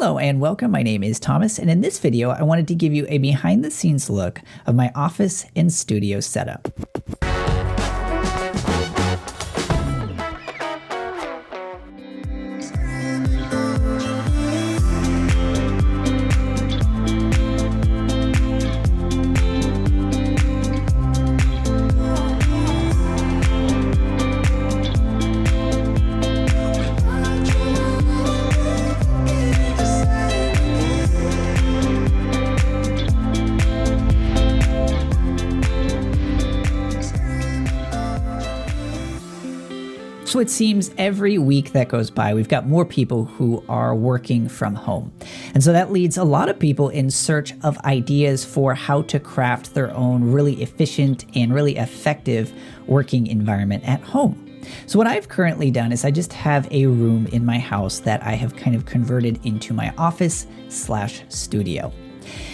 Hello and welcome. My name is Thomas, and in this video, I wanted to give you a behind the scenes look of my office and studio setup. So it seems every week that goes by, we've got more people who are working from home. And so that leads a lot of people in search of ideas for how to craft their own really efficient and really effective working environment at home. So what I've currently done is I just have a room in my house that I have kind of converted into my office/studio.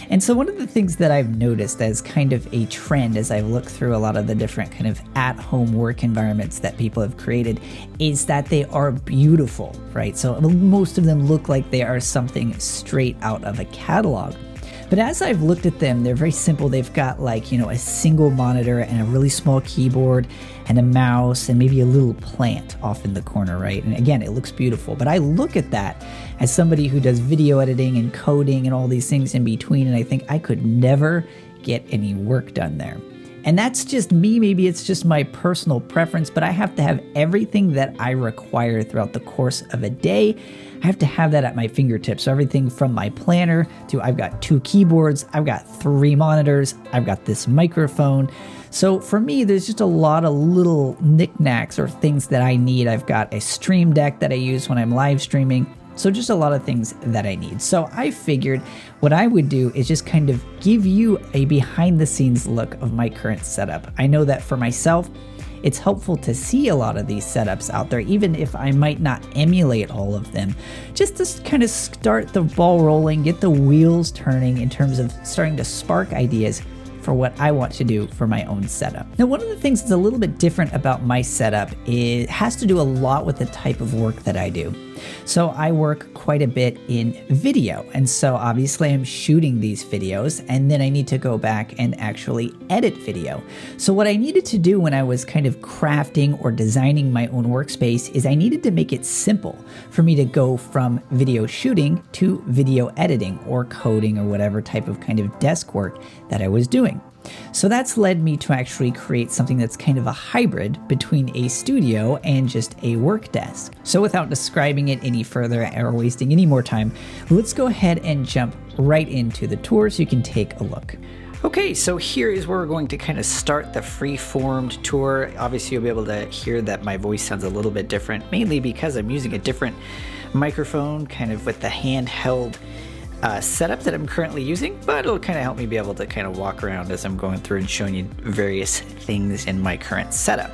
And so one of the things that I've noticed as kind of a trend as I've looked through a lot of the different kind of at-home work environments that people have created is that they are beautiful, right? So most of them look like they are something straight out of a catalog. But as I've looked at them, they're very simple. They've got like, a single monitor and a really small keyboard and a mouse and maybe a little plant off in the corner, right? And again, it looks beautiful. But I look at that as somebody who does video editing and coding and all these things in between, and I think I could never get any work done there. And that's just me. Maybe it's just my personal preference, but I have to have everything that I require throughout the course of a day. I have to have that at my fingertips. So everything from my planner to I've got 2 keyboards, I've got 3 monitors, I've got this microphone. So for me, there's just a lot of little knickknacks or things that I need. I've got a Stream Deck that I use when I'm live streaming. So just a lot of things that I need. So I figured what I would do is just kind of give you a behind the scenes look of my current setup. I know that for myself, it's helpful to see a lot of these setups out there, even if I might not emulate all of them, just to kind of start the ball rolling, get the wheels turning in terms of starting to spark ideas for what I want to do for my own setup. Now, one of the things that's a little bit different about my setup has to do a lot with the type of work that I do. So I work quite a bit in video, and so obviously I'm shooting these videos, and then I need to go back and actually edit video. So what I needed to do when I was kind of crafting or designing my own workspace is I needed to make it simple for me to go from video shooting to video editing or coding or whatever type of kind of desk work that I was doing. So that's led me to actually create something that's kind of a hybrid between a studio and just a work desk. So without describing it any further or wasting any more time, let's go ahead and jump right into the tour so you can take a look. Okay, so here is where we're going to kind of start the free-formed tour. Obviously, you'll be able to hear that my voice sounds a little bit different, mainly because I'm using a different microphone, kind of with the handheld setup that I'm currently using, but it'll kind of help me be able to kind of walk around as I'm going through and showing you various things in my current setup.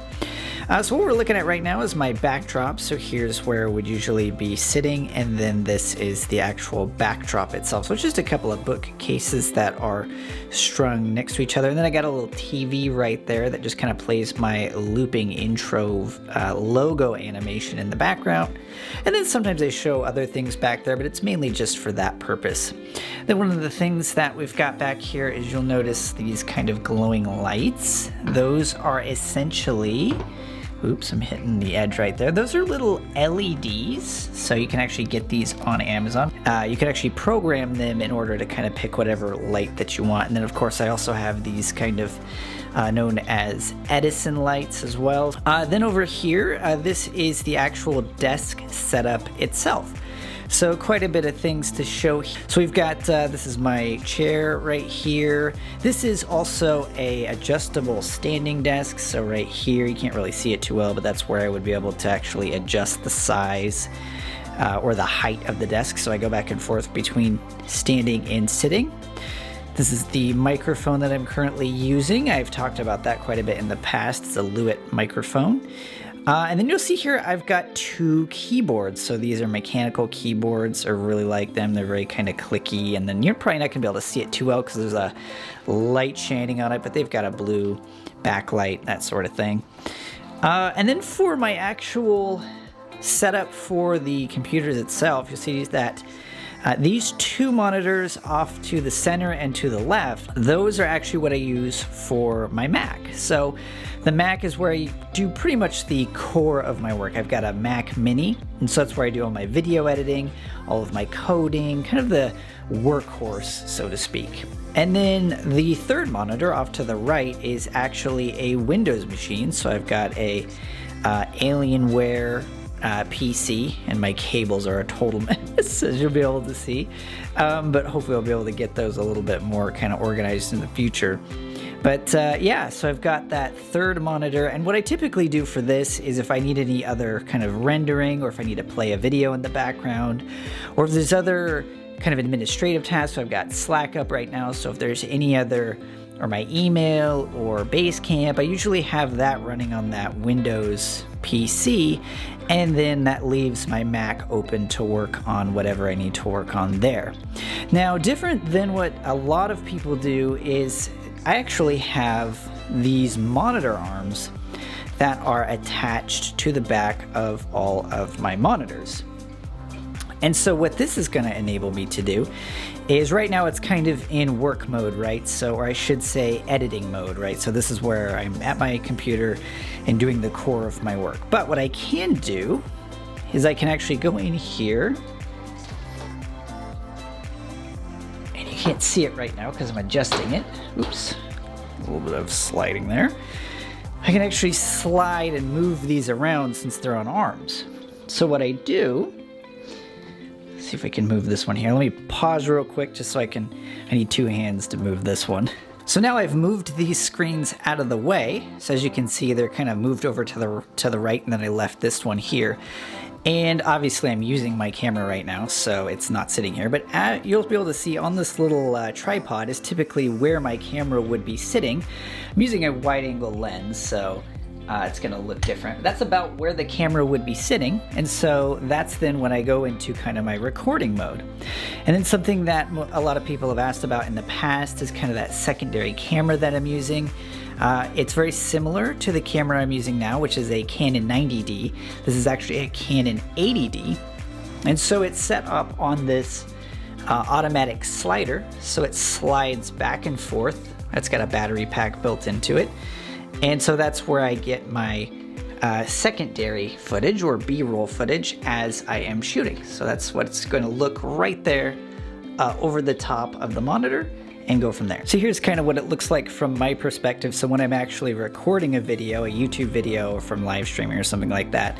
So what we're looking at right now is my backdrop. So here's where I would usually be sitting, and then this is the actual backdrop itself. So it's just a couple of bookcases that are strung next to each other, and then I got a little TV right there that just kind of plays my looping intro logo animation in the background. And then sometimes I show other things back there, but it's mainly just for that purpose. Then one of the things that we've got back here is you'll notice these kind of glowing lights. Those are essentially, oops, I'm hitting the edge right there. Those are little LEDs, so you can actually get these on Amazon. You can actually program them in order to kind of pick whatever light that you want. And then of course I also have these kind of known as Edison lights as well. Then over here, this is the actual desk setup itself. So quite a bit of things to show. So we've got, this is my chair right here. This is also a adjustable standing desk. So right here, you can't really see it too well, but that's where I would be able to actually adjust the size or the height of the desk. So I go back and forth between standing and sitting. This is the microphone that I'm currently using. I've talked about that quite a bit in the past. It's a Lewitt microphone. And then you'll see here I've got 2 keyboards. So these are mechanical keyboards. I really like them. They're very kind of clicky. And then you're probably not going to be able to see it too well because there's a light shining on it, but they've got a blue backlight, that sort of thing. And then for my actual setup for the computers itself, you'll see that These two monitors off to the center and to the left, those are actually what I use for my Mac. So the Mac is where I do pretty much the core of my work. I've got a Mac Mini, and so that's where I do all my video editing, all of my coding, kind of the workhorse, so to speak. And then the third monitor off to the right is actually a Windows machine. So I've got a Alienware PC, and my cables are a total mess, as you'll be able to see. But hopefully I'll be able to get those a little bit more kind of organized in the future. But yeah, so I've got that third monitor, and what I typically do for this is if I need any other kind of rendering, or if I need to play a video in the background, or if there's other kind of administrative tasks. So I've got Slack up right now, so if there's any other, or my email or Basecamp, I usually have that running on that Windows PC, and then that leaves my Mac open to work on whatever I need to work on there. Now, different than what a lot of people do is I actually have these monitor arms that are attached to the back of all of my monitors. And so what this is going to enable me to do is, right now it's kind of in work mode, right? So, or I should say editing mode, right? So this is where I'm at my computer and doing the core of my work. But what I can do is I can actually go in here, and you can't see it right now because I'm adjusting it. Oops, a little bit of sliding there. I can actually slide and move these around since they're on arms. So what I do, see if I can move this one here. Let me pause real quick just so I need two hands to move this one. So now I've moved these screens out of the way. So as you can see, they're kind of moved over to the right, and then I left this one here. And obviously I'm using my camera right now, so it's not sitting here, but you'll be able to see on this little tripod is typically where my camera would be sitting. I'm using a wide angle lens, so it's going to look different. That's about where the camera would be sitting, and so that's then when I go into kind of my recording mode. And then something that a lot of people have asked about in the past is kind of that secondary camera that I'm using. It's very similar to the camera I'm using now, which is a Canon 90D. This is actually a Canon 80D, and so it's set up on this automatic slider, so it slides back and forth. It's got a battery pack built into it. And so that's where I get my secondary footage, or B-roll footage, as I am shooting. So that's what it's going to look right there over the top of the monitor, and go from there. So here's kind of what it looks like from my perspective. So when I'm actually recording a video, a YouTube video, or from live streaming or something like that,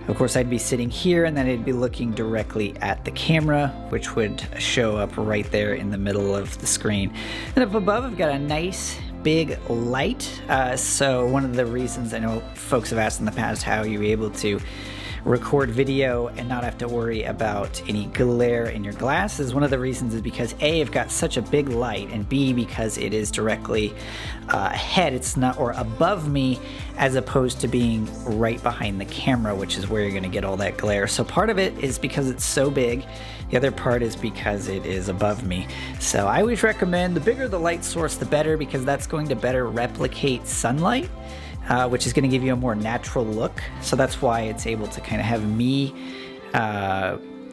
of course I'd be sitting here, and then I'd be looking directly at the camera, which would show up right there in the middle of the screen. And up above, I've got a nice big light. So one of the reasons I know folks have asked in the past how you're able to record video and not have to worry about any glare in your glasses. One of the reasons is because A, I've got such a big light, and B, because it is directly ahead, it's not, or above me, as opposed to being right behind the camera, which is where you're going to get all that glare. So part of it is because it's so big. The other part is because it is above me. So I always recommend the bigger the light source, the better, because that's going to better replicate sunlight, which is going to give you a more natural look. So that's why it's able to kind of have me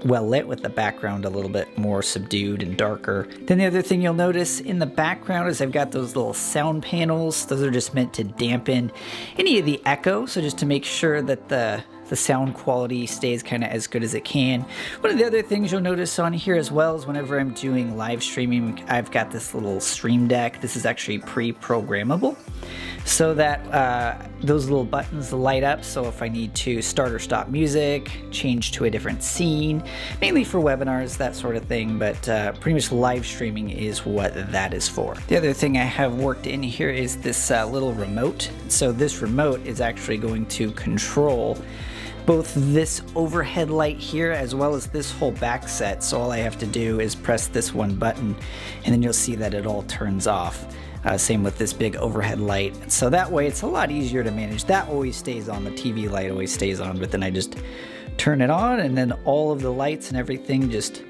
well lit, with the background a little bit more subdued and darker. Then the other thing you'll notice in the background is I've got those little sound panels. Those are just meant to dampen any of the echo, so just to make sure that the sound quality stays kind of as good as it can. One of the other things you'll notice on here as well is whenever I'm doing live streaming, I've got this little Stream Deck. This is actually pre-programmable, so that those little buttons light up. So if I need to start or stop music, change to a different scene, mainly for webinars, that sort of thing, but pretty much live streaming is what that is for. The other thing I have worked in here is this little remote. So this remote is actually going to control both this overhead light here as well as this whole back set. So all I have to do is press this one button, and then you'll see that it all turns off. Same with this big overhead light. So that way it's a lot easier to manage. That always stays on, the TV light always stays on, but then I just turn it on, and then all of the lights and everything just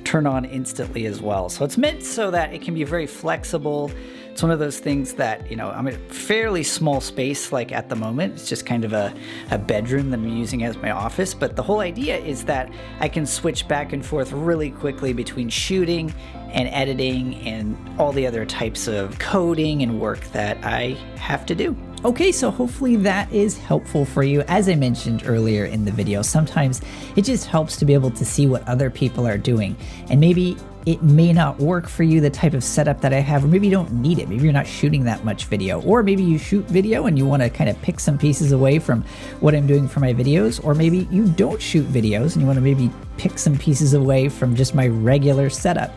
turn on instantly as well. So it's meant so that it can be very flexible It's one of those things that, I'm in a fairly small space, like at the moment. It's just kind of a bedroom that I'm using as my office. But the whole idea is that I can switch back and forth really quickly between shooting and editing and all the other types of coding and work that I have to do. Okay, so hopefully that is helpful for you. As I mentioned earlier in the video, sometimes it just helps to be able to see what other people are doing. And maybe it may not work for you, the type of setup that I have, or maybe you don't need it. Maybe you're not shooting that much video, or maybe you shoot video and you want to kind of pick some pieces away from what I'm doing for my videos, or maybe you don't shoot videos and you want to maybe pick some pieces away from just my regular setup.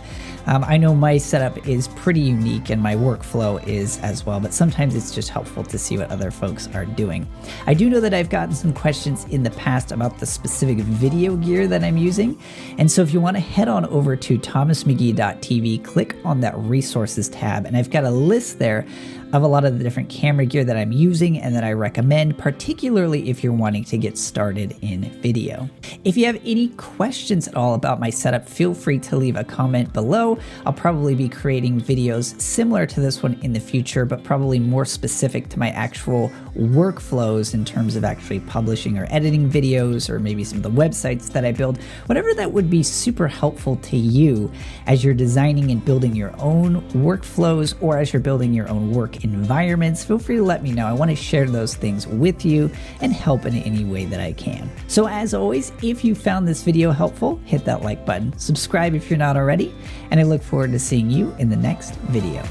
I know my setup is pretty unique and my workflow is as well, but sometimes it's just helpful to see what other folks are doing. I do know that I've gotten some questions in the past about the specific video gear that I'm using. And so if you want to head on over to thomasmcgee.tv, click on that resources tab, and I've got a list there of a lot of the different camera gear that I'm using and that I recommend, particularly if you're wanting to get started in video. If you have any questions at all about my setup, feel free to leave a comment below. I'll probably be creating videos similar to this one in the future, but probably more specific to my actual workflows in terms of actually publishing or editing videos, or maybe some of the websites that I build, whatever that would be super helpful to you as you're designing and building your own workflows, or as you're building your own work environments. Feel free to let me know. I want to share those things with you and help in any way that I can. So as always, if you found this video helpful, hit that like button, subscribe if you're not already, and I look forward to seeing you in the next video.